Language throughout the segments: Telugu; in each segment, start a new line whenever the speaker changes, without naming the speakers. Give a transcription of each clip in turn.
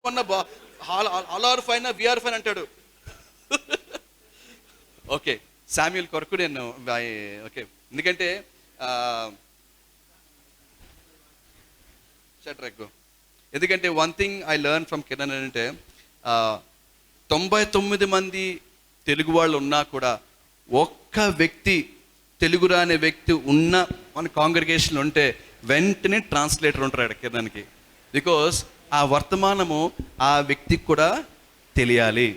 మొన్న all are fine we're fine అంటాడు. ఓకే, శామ్యుల్ కొరకు నేను ఓకే, ఎందుకంటే షట్రక్, ఎందుకంటే one thing I learn from Kiran అంటే 99 మంది తెలుగు వాళ్ళు ఉన్నా కూడా ఒక్క వ్యక్తి తెలుగు రాని వ్యక్తి ఉన్న మన కాంగ్రిగేషన్ ఉంటే వెంటనే ట్రాన్స్లేటర్ ఉంటారు కిరణ్కి. బికాస్ ఆ వర్తమానము ఆ వ్యక్తికి కూడా తెలియాలి.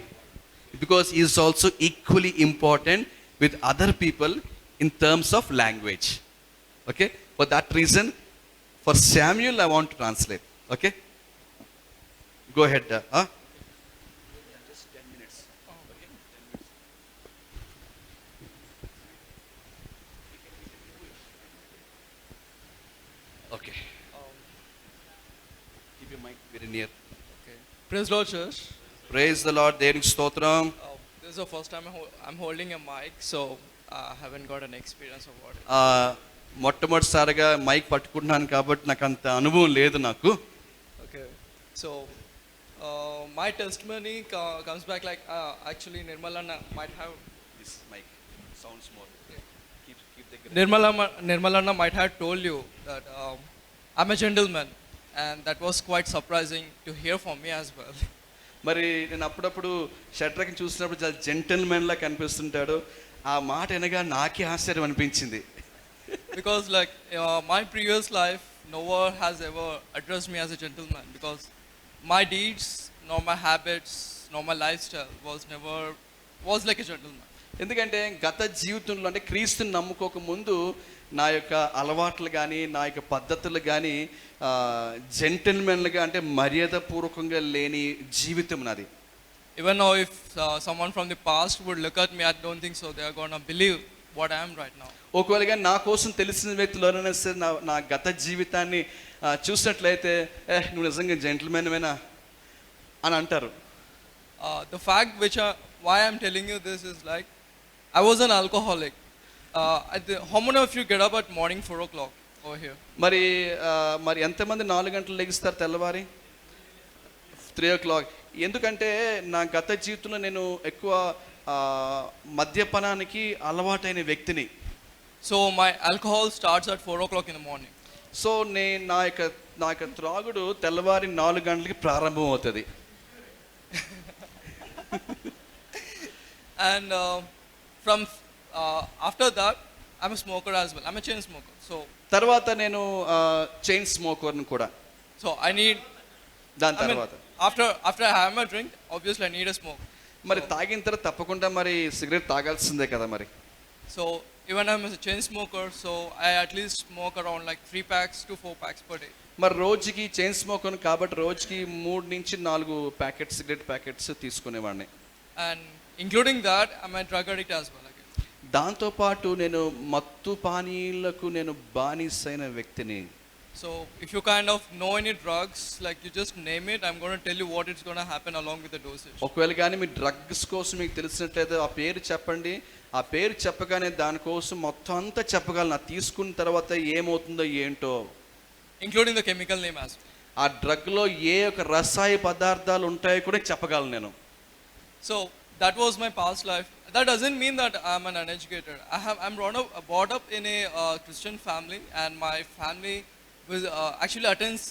Because is also equally important with other people in terms of language. Okay, for that reason for Samuel I want to translate. Okay, go head. Okay. Keep your mic very near.
Okay. Praise Lord, church.
Praise the Lord. దేవునికి స్తోత్రం.
This is the first time I'm holding a mic, so I haven't got an experience of what.
మొట్టమొదటిసారిగా మైక్ పట్టుకుంటున్నాను కాబట్టి నాకు అంత అనుభవం లేదు నాకు.
Okay. So my testimony comes back like actually Nirmala might have
This mic sounds more. Keep the
Nirmala might have told you that I'm a gentleman, and that was quite surprising to hear from me as well.
మరి నేను అప్పుడప్పుడు షట్రక్ని చూసినప్పుడు చాలా జెంటల్మెన్ లా కనిపిస్తుంటాడు. ఆ మాట వినగా నాకే ఆశ్చర్యం అనిపించింది.
Because like my previous life, no one has ever addressed me as a gentleman, because my deeds, nor my habits, nor my lifestyle was like a gentleman.
ఎందుకంటే గత జీవితంలో అంటే క్రీస్తుని నమ్ముకోక ముందు నా యొక్క అలవాట్లు కానీ నా యొక్క పద్ధతులు కానీ జెంటిల్మెన్లుగా అంటే మర్యాదపూర్వకంగా లేని జీవితం నాది.
Even now if someone from the past would look at me, I don't think so they are going to believe what I am right now.
ఒకవేళ కానీ నా కోసం తెలిసిన వ్యక్తులు ఎవరైనా సరే నా గత జీవితాన్ని చూసినట్లయితే నువ్వు నిజంగా జెంటిల్మెన్వేనా అని అంటారు.
The fact why I'm telling you this is like I was an alcoholic. How many of you get up at morning 4 o'clock over here?
మరి ఎంతమంది 4 గంటలు లెగిస్తారు తెల్లవారి? 3 o'clock. ఎందుకంటే నా గత జీవితంలో నేను ఎక్కువ మద్యపానానికి అలవాటైన వ్యక్తిని.
So my alcohol starts at 4 o'clock in the morning.
So నా యొక్క త్రాగుడు తెల్లవారి 4 గంటలకి ప్రారంభం అవుతుంది.
And from after that I'm a smoker as well. I'm a chain smoker. So
తర్వాత నేను చైన్ స్మోకర్ని కూడా.
So I need
దాని తర్వాత
after I have my drink, obviously I need a smoke.
మరి తాగిన తర్వాత తప్పకుండా మరి సిగరెట్ తాగాల్సిందే కదా మరి.
So even I'm a chain smoker, so I at least smoke around like 3 packs to 4 packs per day.
మరి రోజుకి చైన్ స్మోకర్ కాబట్టి రోజుకి 3 నుంచి 4 ప్యాకెట్స్ సిగరెట్ ప్యాకెట్స్ తీసుకునేవాడిని.
And including that I'm a drug addict as well again.
దాంతోపాటు నేను మత్తు పానీయాలకు నేను బానిసైన వ్యక్తిని.
So if you kind of know any drugs, like you just name it, I'm going to tell you what it's going to happen along with the dosage.
ఒకవేళ కానీ మీ డ్రగ్స్ కోసం మీకు తెలిసినట్లయితే ఆ పేరు చెప్పండి. ఆ పేరు చెప్పగానే దానికోసం మొత్తం అంతా చెప్పగలను. తీసుకున్న తర్వాత ఏమవుతుందో ఏంటో,
including the chemical name as well.
ఆ డ్రగ్లో ఏ ఒక రసాయన పదార్థాలు ఉంటాయో కూడా చెప్పగలను నేను.
So that was my past life. That doesn't mean that I'm an uneducated. I'm brought up in a Christian family, and my family actually attends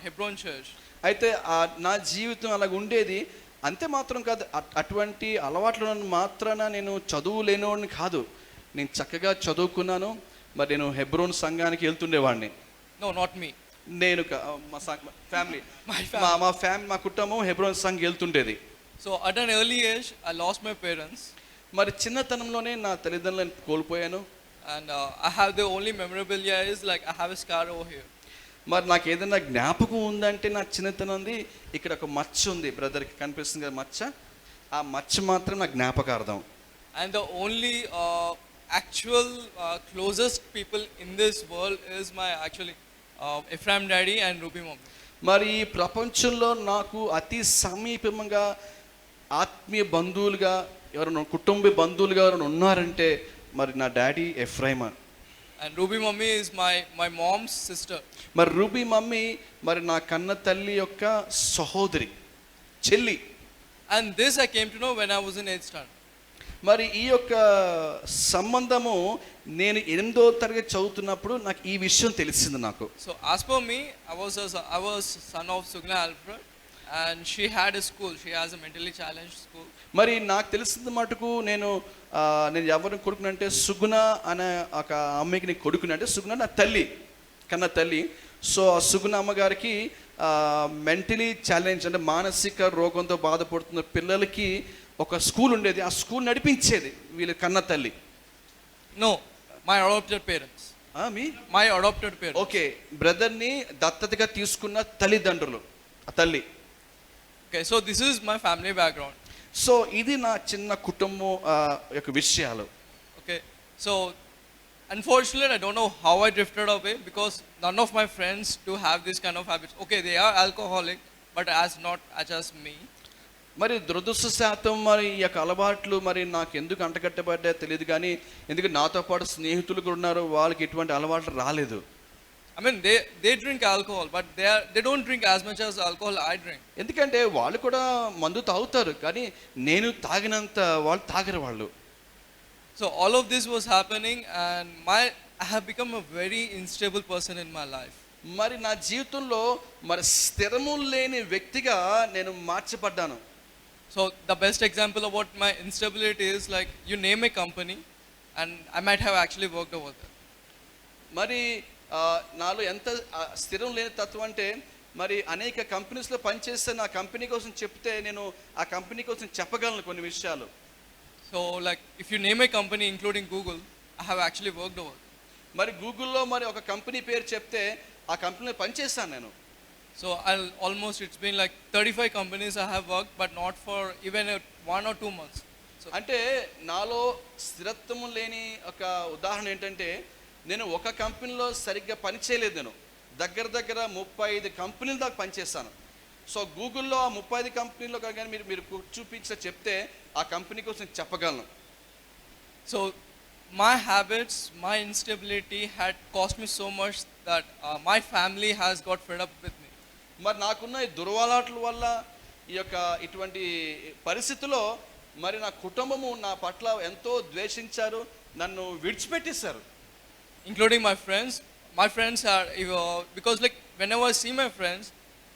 Hebron Church.
అయితే నా జీవితం అలాగ ఉండేది. అంతే మాత్రం కాదు, అటువంటి అలవాట్లు మాత్రాన నేను చదువు లేనివాడిని కాదు. నేను చక్కగా చదువుకున్నాను. మరి నేను హెబ్రోన్ సంఘానికి వెళ్తుండేవాడిని.
No, not me.
నేను మా ఫ్యామిలీ మా కుటుంబం హెబ్రోన్ సంఘం వెళ్తుండేది.
So at an early age I lost my parents.
మరి చిన్నతనంలోనే నా తల్లిదండ్రులను కోల్పోయాను.
And I have the only memorabilia is like I have a scar over here.
మరి నాకు ఏదైనా జ్ఞాపకం ఉందంటే నా చిన్నతనంది ఇక్కడ ఒక మచ్చ ఉంది. బ్రదర్కి కనిపిస్తుంది కదా మచ్చ, ఆ మచ్చ మాత్రం నా జ్ఞాపకార్థం.
And the only actual closest people in this world is my actually Ephraim daddy and Ruby mom.
మరి ఈ ప్రపంచంలో నాకు అతి సమీపంగా ఆత్మీయ బంధువులుగా ఎవరైనా కుటుంబ బంధువులుగా ఎవరైనా ఉన్నారంటే మరి నా డాడీ ఎఫ్రైమా.
And Ruby mummy is my mom's sister.
మరి రూబీ మమ్మీ మరి నా కన్న తల్లి యొక్క సహోదరి. చెల్లి.
And this I came to know when I was in 8th standard.
మరి ఈ యొక్క సంబంధము నేను 8వ తరగతి చదువుతున్నప్పుడు నాకు ఈ విషయం తెలిసింది నాకు.
So as per me, I was son of Sugna Alfred, and she had a school. She has a mentally challenged school.
మరి నాకు తెలిసింది మటుకు నేను ఎవరిని కొడుకునంటే సుగుణ అనే ఒక అమ్మాయికి నేను కొడుకుని, అంటే సుగుణ నా తల్లి, కన్న తల్లి. సో ఆ సుగుణ అమ్మగారికి మెంటలీ ఛాలెంజ్ అంటే మానసిక రోగంతో బాధపడుతున్న పిల్లలకి ఒక స్కూల్ ఉండేది. ఆ స్కూల్ నడిపించేది వీళ్ళ కన్న తల్లి.
No, my adopted parents. My adopted parents.
Okay, బ్రదర్ని దత్తతగా తీసుకున్న తల్లిదండ్రులు, ఆ తల్లి.
Okay, so this is my family background.
So ఇది నా చిన్న కుటుంబం యొక్క విషయాలు.
Okay, so unfortunately I don't know how I drifted away, because none of my friends do have this kind of habits. Okay, they are alcoholic, but not as me.
మరి దురదృష్టశాతం మరి ఈ యొక్క అలవాట్లు మరి నాకు ఎందుకు అంటగట్టబడ్డా తెలియదు, కానీ ఎందుకు నాతో పాటు స్నేహితులు కూడా ఉన్నారు, వాళ్ళకి ఎటువంటి అలవాట్లు రాలేదు.
I mean, they drink alcohol, but they don't drink as much as alcohol I drink.
ఎందుకంటే వాళ్ళు కూడా మందు తాగుతారు, కానీ నేను తాగినంత వాళ్ళు తాగరు వాళ్ళు.
So all of this was happening, and I have become a very unstable person in my life.
మరి నా జీవితంలో మరి స్థిరము లేని వ్యక్తిగా నేను మార్చబడ్డాను.
So the best example about my instability is like you name a company, and I might have actually worked over there.
మరి నాలో ఎంత స్థిరం లేని తత్వం అంటే, మరి అనేక కంపెనీస్లో పనిచేస్తే నా కంపెనీ కోసం చెప్తే నేను ఆ కంపెనీ కోసం చెప్పగలను కొన్ని విషయాలు.
So like if you name a company including Google, I have actually worked over there.
మరి గూగుల్లో మరి ఒక కంపెనీ పేరు చెప్తే ఆ కంపెనీలో పనిచేస్తాను నేను.
So it's been like 35 companies I have worked, but not for even 1 or 2 months. So
అంటే నాలో స్థిరత్వం లేని ఒక ఉదాహరణ ఏంటంటే, నేను ఒక కంపెనీలో సరిగ్గా పని చేయలేదు. నేను దగ్గర 35 కంపెనీల దాకా పనిచేస్తాను. సో గూగుల్లో ఆ 35 కంపెనీలో కానీ మీరు చూపించి చెప్తే ఆ కంపెనీ కోసం చెప్పగలను.
So my habits, my instability had cost me so much that my family has got fed up with me.
మరి నాకున్న ఈ దుర్వాలాట్ల వల్ల ఈ యొక్క ఇటువంటి పరిస్థితిలో మరి నా కుటుంబము నా పట్ల ఎంతో ద్వేషించారు, నన్ను విడిచిపెట్టేశారు.
Including my friends. My friends are because like whenever I see my friends,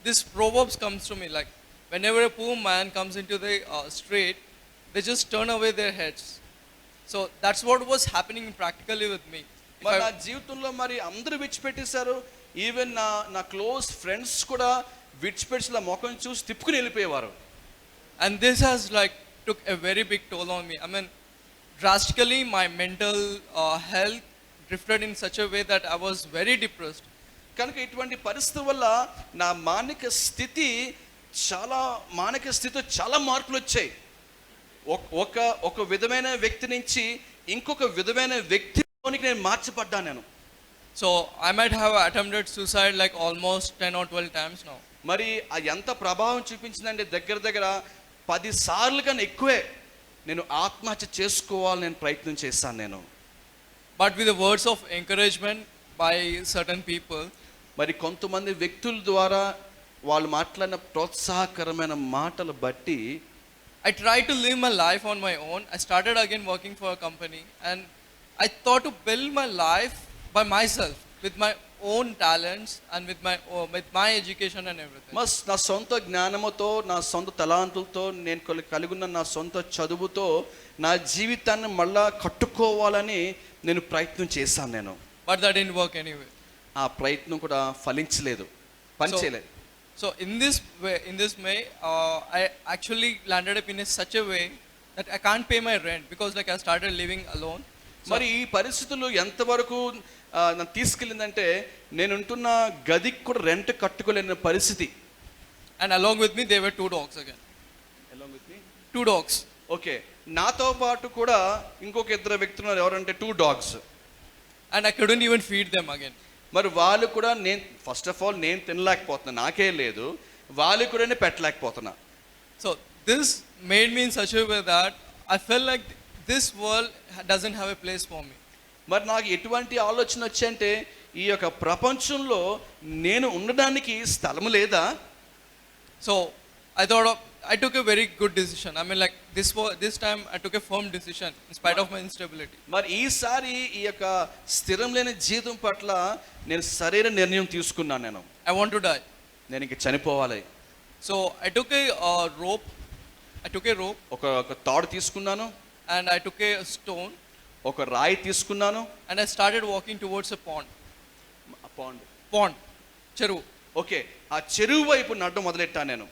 this proverbs comes to me like whenever a poor man comes into the street, they just turn away their heads. So that's what was happening practically with me.
మరి నా జీవితంలో మరి అందరూ విడిచిపెట్టేశారు. ఈవెన్ నా క్లోజ్ ఫ్రెండ్స్ కూడా విడిచిపెట్టిన ముఖం చూసి తిప్పుకుని వెళ్ళిపోయేవారు.
And this has like took a very big toll on me. I mean, drastically my mental health drifted in such a way that I was very depressed.
కనుక ఇటువంటి పరిస్థితి వల్ల నా మానసిక స్థితిలో చాలా మార్పులు వచ్చాయి. ఒక విధమైన వ్యక్తి నుంచి ఇంకొక విధమైన వ్యక్తిలోనికి నేను మార్చబడ్డాను నేను.
So I might have attempted suicide like almost 10 or 12 times now.
మరి ఎంత ప్రభావం చూపించిందంటే దగ్గర 10 సార్లు కన్నా ఎక్కువే నేను ఆత్మహత్య చేసుకోవాలని నేను ప్రయత్నం చేశాను నేను.
But with the words of encouragement by certain people,
మరి కొంతమంది వ్యక్తుల ద్వారా వాళ్ళు మాట్లాడిన ప్రోత్సాహకరమైన మాటలు బట్టి
I tried to live my life on my own. I started again working for a company, and I thought to build my life by myself with my own talents and with my education and everything.
నా సొంత జ్ఞానముతో, నా సొంత తలాంతులతో, నేను కలిగి ఉన్న నా సొంత చదువుతో నా జీవితాన్ని మళ్ళా కట్టుకోవాలని నేను ప్రయత్నం చేశాను నేను.
But that didn't work anyway.
ఆ ప్రయత్నం కూడా ఫలించలేదు, పనిచేయలేదు.
So in this way, I actually landed up in such a way that I can't pay my rent because like I started living alone.
మరి ఈ పరిస్థితులు ఎంతవరకు నన్ను తీసుకెళ్ళిందంటే, నేను ఉంటున్న గదికి కూడా రెంట్ కట్టుకోలేని పరిస్థితి.
And along with me there were 2 dogs again.
Along with me
2 dogs.
Okay, నాతో పాటు కూడా ఇంకొక 2 వ్యక్తులు ఉన్నారు. ఎవరంటే 2 dogs.
And I couldn't even feed them again.
మరి వాళ్ళు కూడా నేను ఫస్ట్ ఆఫ్ ఆల్ నేను తినలేకపోతున్నా, నాకే లేదు, వాళ్ళు కూడా పెట్టలేకపోతున్నా.
So this made me in such a way that I felt like this world doesn't have a place for me.
మరి నాకు ఎటువంటి ఆలోచన వచ్చంటే, ఈ యొక్క ప్రపంచంలో నేను ఉండడానికి స్థలం లేదా?
So I thought I took a very good decision. I mean, like this time I took a firm decision in spite of my instability.
మరి ఈసారి ఈ యొక్క స్థిరం లేని జీవితం పట్ల నేను సరైన నిర్ణయం తీసుకున్నాను.
I want to die.
నేను ఇంక చనిపోవాలి.
So I took a rope.
ఒక తాడు తీసుకున్నాను.
And I took a stone.
ఒక రాయి తీసుకున్నాను.
And I started walking towards a pond.
Pond.
చెరువు.
ఓకే, ఆ చెరువు వైపు నడడం మొదలెట్టాను నేను.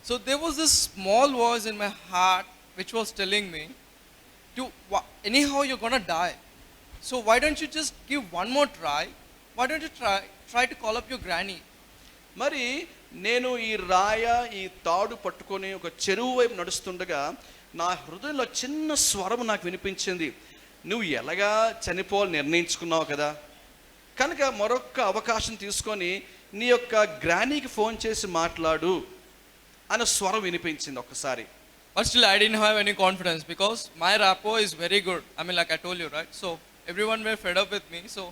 So there was this small voice in my heart which was telling me, anyhow you're gonna die. So why don't you just give one more try? Why don't you try to call up your granny?
మరి నేను ఈ ఈ తాడు పట్టుకొని ఒక చెరువు వైపు నడుస్తుండగా నా హృదయంలో చిన్న స్వరం నాకు వినిపించింది. నువ్వు ఎలాగా చనిపోవాలి నిర్ణయించుకున్నావు కదా, కనుక మరొక అవకాశం తీసుకొని నీ యొక్క గ్రానీకి ఫోన్ చేసి మాట్లాడు అనే స్వరం వినిపించింది ఒక్కసారి.
But still I didn't have any confidence because my rapport is very good. I mean, like I told you, right? So everyone were fed up with me. So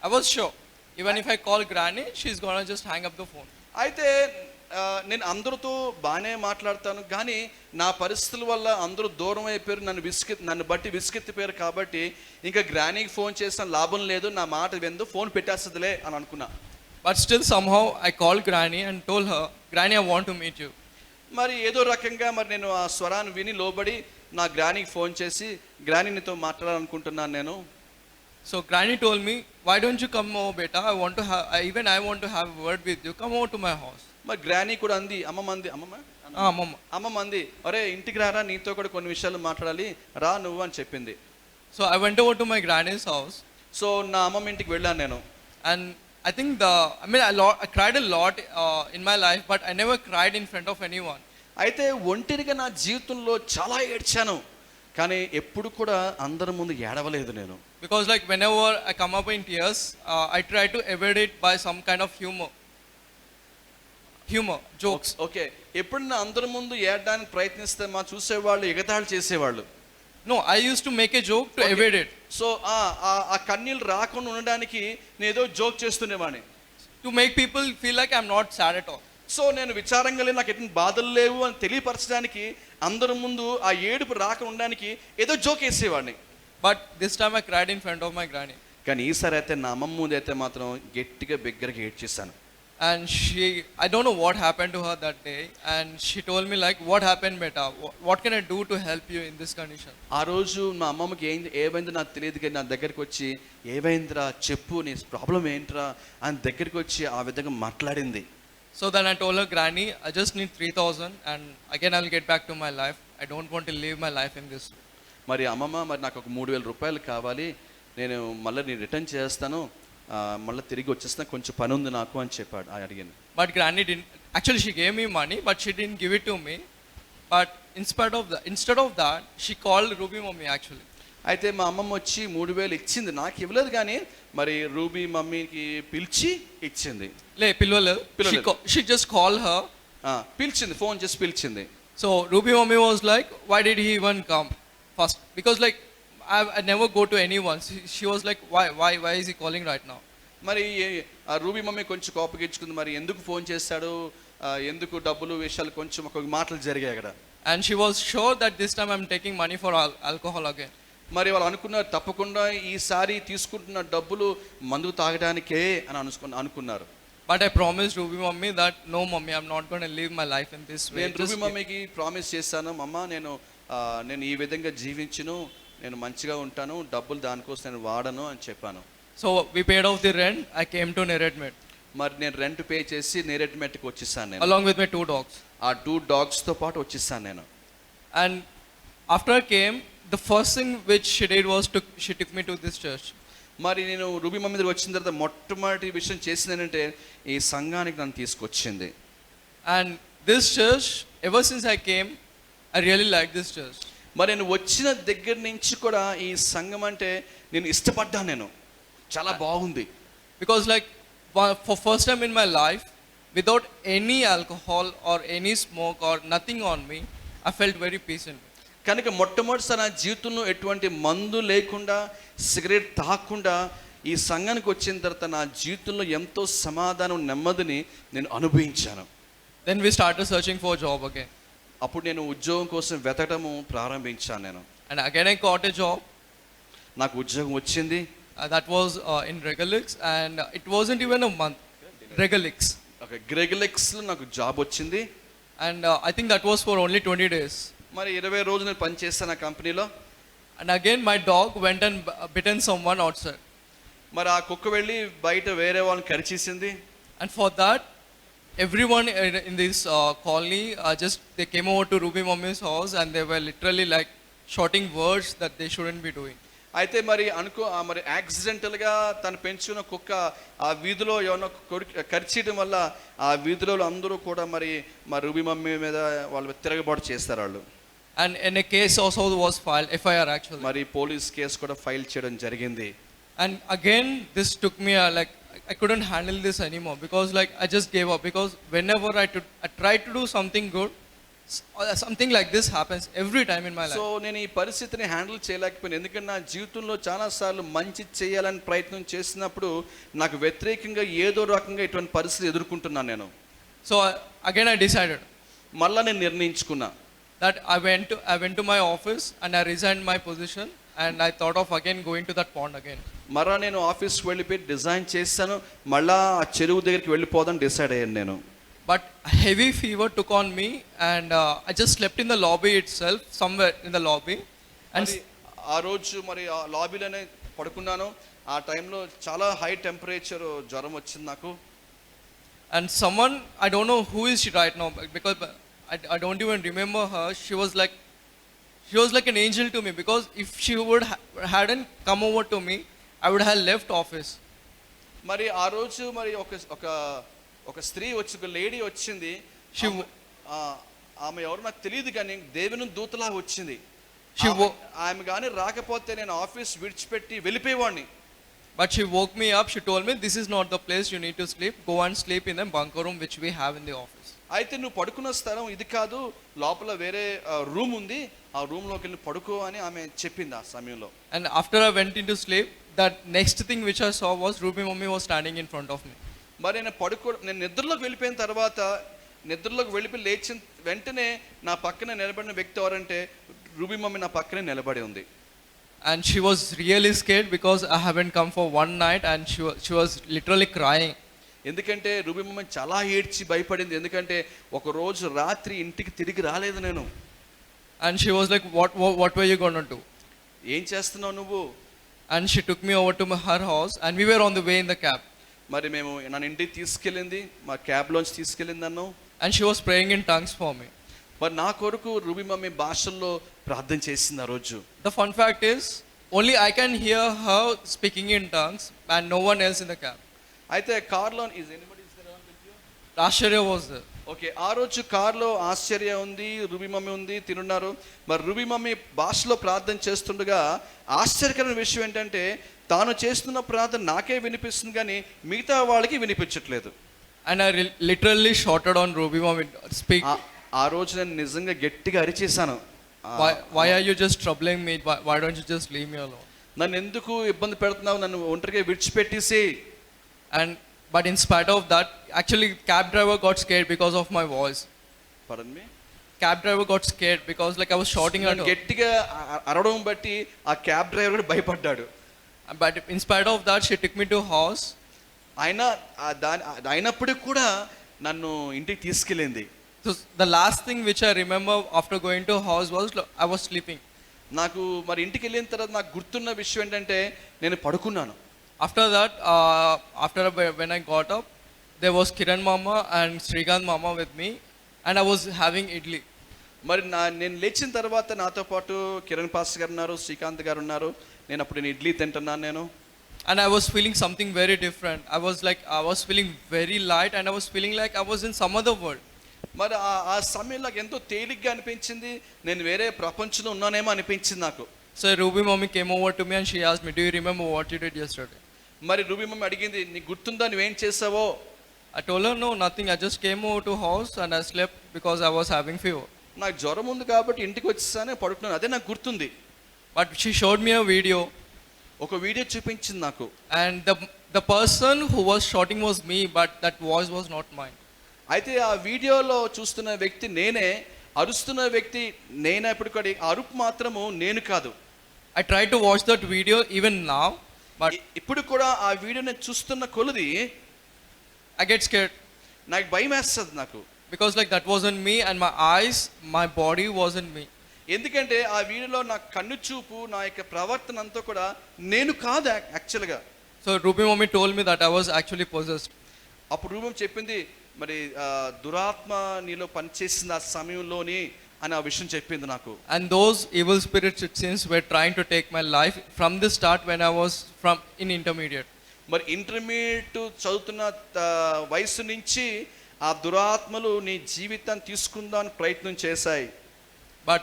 I was sure even if I call granny, she's gonna just hang up the phone.
అయితే నేను అందరితో బాగానే మాట్లాడతాను, కానీ నా పరిస్థితుల వల్ల అందరూ దూరం అయిపోయారు, నన్ను బట్టి విసుకెత్తిపోయారు. కాబట్టి ఇంకా గ్రానీకి ఫోన్ చేసిన లాభం లేదు, నా మాట విందు, ఫోన్ పెట్టేస్తుందిలే అని అనుకున్నా.
But still somehow I called granny and told her, Granny, I want to meet you.
మరి ఏదో రకంగా మరి నేను ఆ స్వరాన్ని విని లోబడి నా గ్రానీకి ఫోన్ చేసి, గ్రానీ నీతో మాట్లాడాలనుకుంటున్నాను నేను.
So granny told me, why don't you come over, beta? I want to have a word with you. Come over to my house.
మరి గ్రానీ కూడా అంది, అమ్మమ్మ అంది, అరే ఇంటికి రారా, నీతో కూడా కొన్ని విషయాలు మాట్లాడాలి, రా నువ్వు అని చెప్పింది.
So I went over to my granny's house.
So నా అమ్మమ్మ ఇంటికి వెళ్ళాను నేను.
And I think I cried a lot in my life, but I never cried in front of anyone.
అయితే ఒంటరిగా నా జీవితంలో చాలా ఏడ్చాను, కానీ ఎప్పుడు కూడా అందరి ముందు ఏడవలేదు నేను.
Because like whenever I come up in tears, I try to evade it by some kind of humor, jokes.
Okay, ఎప్పుడన్నా అందరి ముందు ఏడడానికి ప్రయత్నిస్తే మా చూసేవాళ్ళు ఎగతాళి చేసేవాళ్ళు.
No, I used to make a joke to evade it.
So ఆ కన్నీళ్ళు రాకుండా ఉండడానికి నేను ఏదో joke చేస్తుండేవాడిని.
To make people feel like I'm not sad at all.
So నేను విచారంగా లేదు, నాకు ఎటువంటి బాధలు లేవు అని తెలియపరచడానికి అందరి ముందు ఆ ఏడుపు రాకుండా ఉండడానికి ఏదో joke వేసేవాడిని.
But this time I cried in front of my granny.
కానీ ఈసారి అయితే నా అమ్మమ్మ ముందు అయితే మాత్రం గట్టిగా బిగ్గరగా ఏడ్చేసాను.
And I don't know what happened to her that day, and she told me like, what happened, beta? What can I do to help you in this condition?
ఆ రోజు మా అమ్మమ్మకి ఏమైందో నాకు తెలియదు, కానీ నా దగ్గరికి వచ్చి ఏమైందిరా చెప్పు, నీ ప్రాబ్లం ఏంట్రా అని దగ్గరికి వచ్చి ఆ విధంగా మాట్లాడింది.
So then I told her, Granny, I just need 3,000 and again I'll get back to my life. I don't want to live my life in this.
మరి అమ్మమ్మ, మరి నాకు ఒక 3,000 రూపాయలు కావాలి, నేను మళ్ళీ నేను రిటర్న్ చేస్తాను, మళ్ళీ తిరిగి వచ్చేస్తా, కొంచెం పని ఉంది నాకు అని చెప్పాడు అడిగాను.
But Granny didn't, actually she gave me money but she didn't give it to me. But instead of that she called Ruby mommy actually.
అయితే మా అమ్మమ్మ వచ్చి 3,000 ఇచ్చింది, నాకు ఇవ్వలేదు, కానీ మరి రూబీ మమ్మీకి పిలిచి ఇచ్చింది.
She just called her.
పిలిచింది, ఫోన్ చేసి పిలిచింది.
So Ruby mommy was like, why did he even come first? Because like I never go to anyone. She was like, why is he calling right now?
మరి ఆ రూబీ మమ్మీ కొంచెం కోపగించుకుంది, మరి ఎందుకు ఫోన్ చేశాడు, ఎందుకు డబ్బులు విషయాలు కొంచెం ఒక మాటలు జరిగాయి అక్కడ.
And she was sure that this time I'm taking money for alcohol again.
మరి వాళ్ళు అనుకున్నారు తప్పకుండా ఈసారి తీసుకుంటున్న డబ్బులు మందు తాగడానికే అని అనుకున్నారు.
But I promised Ruby mommy that no mommy, I'm not going to live my life in this way.
నేను రూబీ మమ్మీకి ప్రామిస్ చేశాను, అమ్మ నేను ఈ విధంగా జీవించును, నేను మంచిగా ఉంటాను, డబ్బులు దానికోసం నేను వాడను అని చెప్పాను.
So we paid off the rent. I came to Neredmet.
మరి నేను రెంట్ పే చేసి నేరెడ్మెట్కి వచ్చేసాను నేను,
along with my 2 dogs.
ఆ 2 dogsతో పాటు వచ్చేసాను నేను.
And after I came, the first thing which she did was she took me to this church.
మరి నేను రూబీ మమ్మీ దగ్గర వచ్చిన తర్వాత మొట్టమొదటి విషయం చేసింది ఏంటంటే ఈ సంఘానికి నన్ను తీసుకొచ్చింది.
And this church, ever since I came, I really like this church.
మరి నేను వచ్చిన దగ్గర నుంచి కూడా ఈ సంఘం అంటే నేను ఇష్టపడ్డాను, నేను చాలా బాగుంది.
Because like for first time in my life, without any alcohol or any smoke or nothing on me, I felt very peaceful.
కనుక మొట్టమొదటిసారి నా జీవితంలో ఎటువంటి మందు లేకుండా సిగరెట్ తాగకుండా ఈ సంఘానికి వచ్చిన తర్వాత నా జీవితంలో ఎంతో సమాధానం నెమ్మదిని నేను అనుభవించాను.
Then we started searching for a job again.
అప్పుడు నేను ఉద్యోగం కోసం వెతకడము ప్రారంభించాను నేను.
And again I got a job.
నాకు ఉద్యోగం వచ్చింది.
That was in Regalix, and it wasn't even a month. Regalix.
Okay, గ్రెగలిక్స్లో నాకు జాబ్ వచ్చింది.
And I think that was for only 20 days.
మరి 20 రోజులు నేను పనిచేస్తాను ఆ కంపెనీలో.
And again my dog went and bitten someone outside.
మరి ఆ కుక్క వెళ్ళి బయట వేరే వాళ్ళని కరిచేసింది.
And for that, everyone in this colony just they came over to Ruby Mummy's house, and they were literally like shouting words that they shouldn't be doing.
అయితే మరి మరి యాక్సిడెంటల్గా తను పెంచుకున్న కుక్క ఆ వీధిలో ఏమన్నా కరిచేయడం వల్ల ఆ వీధిలో అందరూ కూడా మరి మా రూబీ మమ్మీ మీద వాళ్ళు తిరగబాటు చేస్తారు వాళ్ళు.
And in a case also was filed, FIR actually.
మరి పోలీస్ కేసు కూడా ఫైల్ చేయడం జరిగింది.
And again this took me like I couldn't handle this anymore, because like I just gave up, because whenever I tried to do something good, something like this happens every time in my life.
So నేను ఈ పరిస్థితిని హ్యాండిల్ చేయలేకపోయాను. ఎందుకంటే నా జీవితంలో చాలాసార్లు మంచి చేయాలని ప్రయత్నం చేసినప్పుడు నాకు వ్యతిరేకంగా ఏదో రకంగా ఇటువంటి పరిస్థితి ఎదుర్కొంటున్నాను నేను.
So again I decided,
మళ్ళా నేను నిర్ణయించుకున్నా
that I went to my office and I resigned my position, and I thought of again going to that pond again.
మరలా నేను ఆఫీస్కి వెళ్ళిపోయి డిజైన్ చేశాను, మళ్ళా ఆ చెరువు దగ్గరికి వెళ్ళిపోదాం డిసైడ్ అయ్యాను నేను.
But heavy fever took on me, and I just slept in the lobby itself, somewhere in the lobby. And
ఆ రోజు మరి ఆ లాబీలోనే పడుకున్నాను. ఆ టైంలో చాలా హై టెంపరేచర్ జ్వరం వచ్చింది నాకు.
And someone, I don't know who is she right now, because I don't even remember her. She was like an angel to me, because if she hadn't come over to me, I would have left office.
మరి ఆ రోజు మరి ఒక స్త్రీ వచ్చి, ఒక లేడీ వచ్చింది. ఆమె ఎవరు నాకు తెలియదు, కానీ దేవుని దూతలా వచ్చింది. ఆమె కానీ రాకపోతే నేను ఆఫీస్ విడిచిపెట్టి వెళ్ళిపోయేవాడిని.
But she woke me up. She told me, this is not the place you need to sleep. Go and sleep in the bunker room which we have in the office.
అయితే నువ్వు పడుకున్న స్థలం ఇది కాదు, లోపల వేరే రూమ్ ఉంది, ఆ రూమ్లోకి వెళ్ళి పడుకో అని ఆమె చెప్పింది ఆ సమయంలో.
And after I went into sleep, that next thing which I saw was Ruby Mummy was standing in front of me.
మరి నేను నిద్రలోకి వెళ్ళిపోయిన తర్వాత, నిద్రలోకి వెళ్ళిపోయి లేచిన వెంటనే నా పక్కన నిలబడిన వ్యక్తి ఎవరంటే రూబీ మమ్మీ నా పక్కనే నిలబడి ఉంది.
And she was really scared, because I haven't come for one night, and she was literally crying.
ఎందుకంటే రూబీ మమ్మీ చాలా ఏడ్చి భయపడింది. ఎందుకంటే ఒక రోజు రాత్రి ఇంటికి తిరిగి రాలేదు నేను.
And she was like, what were you going to do?
ఏం చేస్తున్నావు నువ్వు?
And she took me over to her house, and we were on the way in the cab.
మరి మేము నన్ను ఇంటికి తీసుకెళ్ళింది, మా క్యాబ్లోంచి తీసుకెళ్ళింది నన్ను.
And she was praying in tongues for me.
మరి నా కొరకు రూబీ మమ్మీ భాషల్లో ప్రార్థన చేసింది ఆ రోజు.
The fun fact is, only I can hear her speaking in tongues, and no one else in the cab.
అయితే కార్లో
Ashwarya was there.
ఓకే, ఆ రోజు కార్లో ఆశ్చర్య ఉంది, రూబీ మమ్మీ ఉంది, తినున్నారు. మరి రూబీ మమ్మీ భాషలో ప్రార్థన చేస్తుండగా ఆశ్చర్యకరమైన విషయం ఏంటంటే తాను చేస్తున్న ప్రార్థన నాకే వినిపిస్తుంది, కానీ మిగతా వాళ్ళకి వినిపించట్లేదు.
And I literally shouted on Ruby Mummy, speak.
ఆ రోజు నేను నిజంగా గట్టిగా అరిచేశాను.
Why are you just troubling me? Why don't you just leave me alone?
నన్ను ఎందుకు ఇబ్బంది పెడుతున్నావు, నన్ను ఒంటరిగా విడిచిపెట్టేసి.
But in spite of that, actually cab driver got scared because of my voice.
Pardon me?
Cab driver got scared because like I was shouting at her.
గట్టిగా అరవడం బట్టి ఆ క్యాబ్ డ్రైవర్ కూడా భయపడ్డాడు.
But in spite of that, she took me to house.
అయినప్పటికీ కూడా నన్ను ఇంటికి తీసుకెళ్ళింది.
So the last thing which I remember after going to house was I was sleeping.
నాకు మరి ఇంటికి వెళ్ళిన తర్వాత నాకు గుర్తున్న విషయం ఏంటంటే నేను పడుకున్నాను.
After that, when I got up, there was Kiran Mama and Srikanth Mama with me, and I was having idli.
మరి నేను లేచిన తర్వాత నాతో పాటు కిరణ్ పాస్టర్ గారు ఉన్నారు, శ్రీకాంత్ గారు ఉన్నారు. నేను అప్పుడు ఇడ్లీ తింటున్నాను నేను.
And I was feeling something very different. I was feeling very light, and I was feeling like I was in some other world.
మరి ఆ సమయంలో ఎంతో తేలిగ్గా అనిపించింది, నేను వేరే ప్రపంచంలో ఉన్నానేమో అనిపించింది నాకు.
So Ruby Mummy came over to me and she asked me, do you remember what you did yesterday?
మరి రూబీ మమ్మీ అడిగింది, నీకు గుర్తుందా నువ్వేం చేసావో?
I told her, no, nothing. I just came over to house and I slept because I was having fever.
నాకు జ్వరం ఉంది కాబట్టి ఇంటికి వచ్చేసానే పడుకున్నాను, అదే నాకు గుర్తుంది.
But she showed me a video.
ఒక వీడియో చూపించింది నాకు.
And the person who was shouting was me, but that voice was not mine.
అయితే ఆ వీడియోలో చూస్తున్న వ్యక్తి నేనే, అరుస్తున్న వ్యక్తి నేనప్పుడు కూడా ఆ అరుపు మాత్రము నేను కాదు.
I try to watch that video even now, but
ఇప్పుడు కూడా ఆ వీడియోని చూస్తున్న కొలది
I get scared
నాకు భయం వేస్తుంది నాకు.
because like that wasn't me, and my eyes, my body wasn't me.
ఎందుకంటే ఆ వీడియోలో నా కన్ను చూపు, నా యొక్క ప్రవర్తన అంతా కూడా నేను కాదు యాక్చువల్గా.
So Ruby mommy told me that I was actually possessed.
అప్పుడు రూపం చెప్పింది మరి దురాత్మ నీలో పనిచేసిన ఆ సమయంలోని అని ఆ విషయం చెప్పింది నాకు.
And those evil spirits, it seems, were trying to take my life from the start when I was in intermediate.
మరి ఇంటర్మీడియట్ చదువుతున్న వయసు నుంచి ఆ దురాత్మలు నీ జీవితాన్ని తీసుకుందామని ప్రయత్నం చేశాయి.
But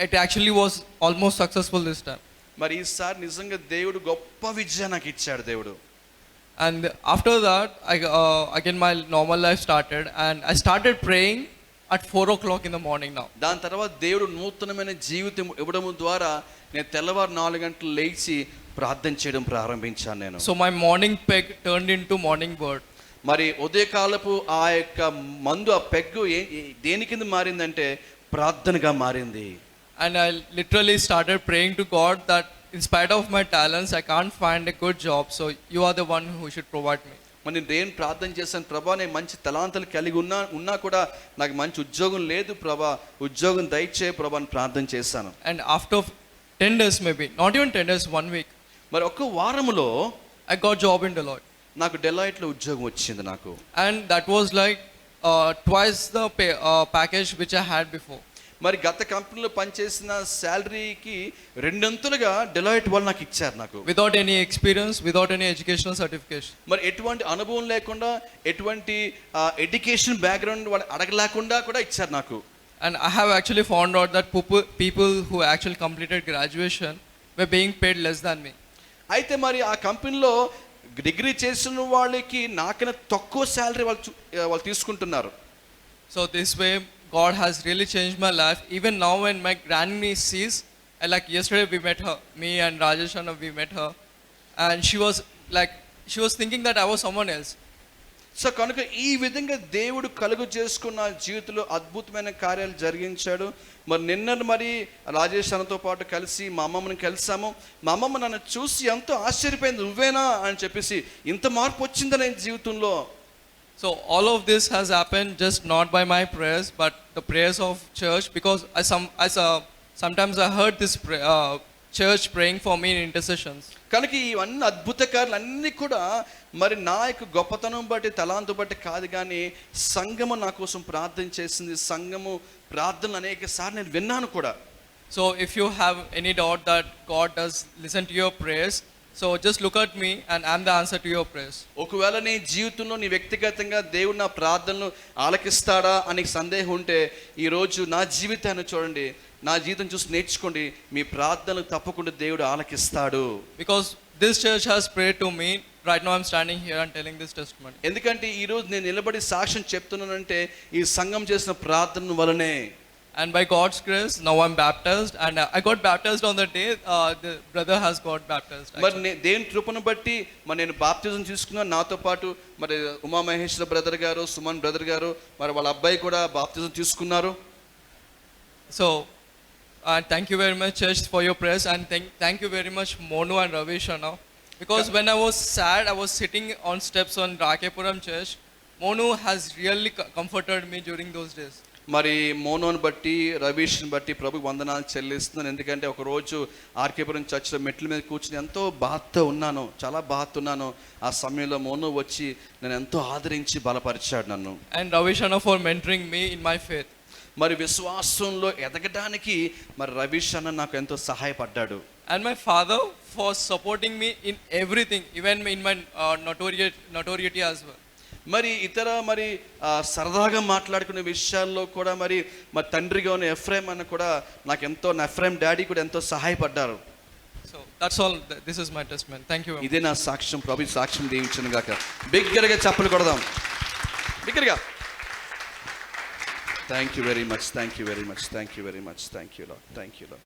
it actually was almost successful this time.
మరి ఈసారి నిజంగా దేవుడు గొప్ప విజయం నాకు ఇచ్చాడు దేవుడు.
And after that, again my normal life started, and I started praying at 4 o'clock in the morning now.
దాని తర్వాత దేవుడు నూతనమైన జీవితం ఇవ్వడం ద్వారా నేను తెల్లవారు 4 గంటలు లేచి ప్రార్థన చేయడం ప్రారంభించాను నేను.
So my morning peg turned into morning bird.
మరి ఉదయకాలపు ఆ యొక్క మందు, ఆ పెగ్గు దేని కింద మారిందంటే ప్రార్థనగా మారింది.
And I literally started praying to God that in spite of my talents, I can't find a good job, so you are the one who should provide me.
మరి నేను దేని ప్రార్థన చేశాను, ప్రభా నేను మంచి తలాంతలు కలిగి ఉన్నా కూడా నాకు మంచి ఉద్యోగం లేదు ప్రభా, ఉద్యోగం దయచే ప్రభా అని ప్రార్థన చేశాను.
And after 10 days, maybe not even 10 days, 1 week,
మరి ఒక్క వారములో
I got job in Deloitte.
నాకు డెలాయిట్లో ఉద్యోగం వచ్చింది నాకు.
And that was like twice the package which I had before.
మరి గత కంపెనీలో పనిచేసిన శాలరీకి 2 అంతులుగా డెలాయిట్ వాళ్ళు నాకు ఇచ్చారు నాకు.
Without any experience, without any educational certification.
మరి ఎటువంటి అనుభవం లేకుండా, ఎటువంటి ఎడ్యుకేషన్ బ్యాక్గ్రౌండ్ వాళ్ళు అడగలేకుండా కూడా ఇచ్చారు నాకు.
And I have actually found out that people who actually completed graduation were being paid less than me.
అయితే మరి ఆ కంపెనీలో డిగ్రీ చేసిన వాళ్ళకి నాకన్నా తక్కువ శాలరీ వాళ్ళు తీసుకుంటున్నారు.
So this way God has really changed my life. Even now when my grandniece sees, like yesterday we met her, me and Rajesh and we met her, and she was thinking that I was someone else.
So కనుక ఈ విధంగా దేవుడు కలుగు చేసుకున్న జీవితంలో అద్భుతమైన కార్యాలు జరిగించాడు. మరి నిన్న మరి రాజేష్ అన్నతో పాటు కలిసి మా అమ్మమ్మని కలిసాము. మా అమ్మమ్మ నన్ను చూసి ఎంతో ఆశ్చర్యపోయింది, నువ్వేనా అని చెప్పేసి, ఇంత మార్పు వచ్చిందా నేను జీవితంలో.
So all of this has happened just not by my prayers, but the prayers of church, because sometimes I heard this church praying for me in intercessions.
కనుక ఇవన్నీ అద్భుత కార్యాలు అన్నీ కూడా మరి నా యొక్క గొప్పతనం బట్టి, తలాంతు బట్టి కాదు, కానీ సంఘము నా కోసం ప్రార్థన చేసింది. సంఘము ప్రార్థనలు అనేక సార్లు నేను విన్నాను కూడా.
So if you have any doubt that God does listen to your prayers, so just look at me and I'm the answer to your prayers.
ఒకవేళ నీ జీవితంలో నీ వ్యక్తిగతంగా దేవుడు నా ప్రార్థనలు ఆలకిస్తాడా అని సందేహం ఉంటే ఈరోజు నా జీవితాన్ని చూడండి, నా జీవితం చూసి నేర్చుకోండి, మీ ప్రార్థనలు తప్పకుండా దేవుడు ఆలకిస్తాడు.
Because this church has prayed to me. Right now I'm standing here and telling this testimony.
ఎందుకంటే ఈరోజు నేను నిలబడి సాక్ష్యం చెప్తున్నానంటే ఈ సంఘం చేసిన ప్రార్థన వలనే.
And by God's grace, now I'm baptized, and I got baptized on the day the brother has got baptized.
మరి దేవుని కృపను బట్టి మరి నేను బాప్తిజం తీసుకున్నాను. నాతో పాటు మరి ఉమా మహేశ్వర బ్రదర్ గారు, సుమన్ బ్రదర్ గారు, మరి వాళ్ళ అబ్బాయి కూడా బాప్తిజం తీసుకున్నారు.
So thank you very much, church, for your prayers, and thank you very much, Monu and Ravish now. Because when I was sad, I was sitting on steps on Rakepuram church. Monu has really comforted me during those days.
మరి మోనోని బట్టి, రవీష్ని బట్టి ప్రభుకి వందనాలు చెల్లిస్తున్నాను. ఎందుకంటే ఒకరోజు ఆర్కేపురం చర్చ్లో మెట్ల మీద కూర్చుని ఎంతో బాధతో ఉన్నాను, చాలా బాధతో ఉన్నాను. ఆ సమయంలో మోనో వచ్చి నేను ఎంతో ఆదరించి బలపరిచాడు నన్ను.
And Ravish for mentoring me in my faith.
మరి విశ్వాసంలో ఎదగడానికి మరి రవీష్ అన్న నాకు ఎంతో సహాయపడ్డాడు.
And my father for supporting me in everything, even in my notoriety as well.
మరి ఇతర మరి సరదాగా మాట్లాడుకునే విషయాల్లో కూడా మరి మా తండ్రిగా ఉన్న ఎఫ్రేమ్ అన్న కూడా నాకు ఎంతో, నా ఎఫ్రేమ్ డాడీ కూడా ఎంతో సహాయపడ్డారు.
So that's all. This is my testimony. Thank you.
ఇదే నా సాక్ష్యం. ప్రభు సాక్ష్యం దీవించును గాక. బిగ్గరగా చప్పలు కొడదాం, బిగ్గరగా. Thank you very much, thank you very much, thank you very much, thank you lord, thank you lord.